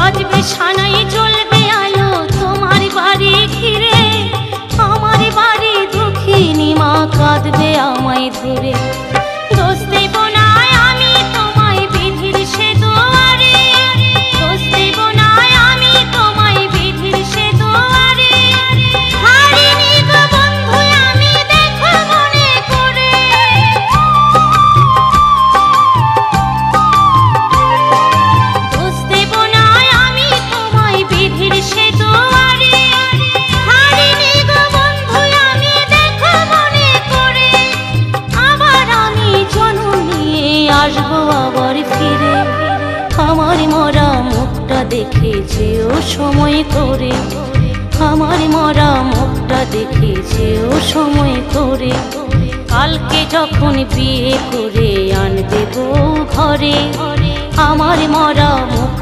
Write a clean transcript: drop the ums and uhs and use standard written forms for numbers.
বাজবে সানাই জ্বলবে আলো তোমার বাড়ি ঘিরে, আমার বাড়ি দুঃখিনী মা কাঁদবে আমায় ধরে। দোষ দেব না আমি তোমায় বিধির সে দুয়ারে, দোষ দেব না আমি তোমায় বিধির সে দুয়ারে। হারিনি গো বন্ধু আমি দেখো মনে করে, দোষ দেব না আমি তোমায় বিধির সে দুয়ারে। হারিনি গো বন্ধু আমি দেখো মনে করে, আবার আমি জন্ম নিয়ে আসবো আবার ফিরে। আমার মরা মুখটা দেখে যেও সময় করে, আমার মরা মুখটা দেখে যেও সময় করে। কালকে যখন বিয়ে করে আনবে বউ ঘরে, আমার মরা মুখ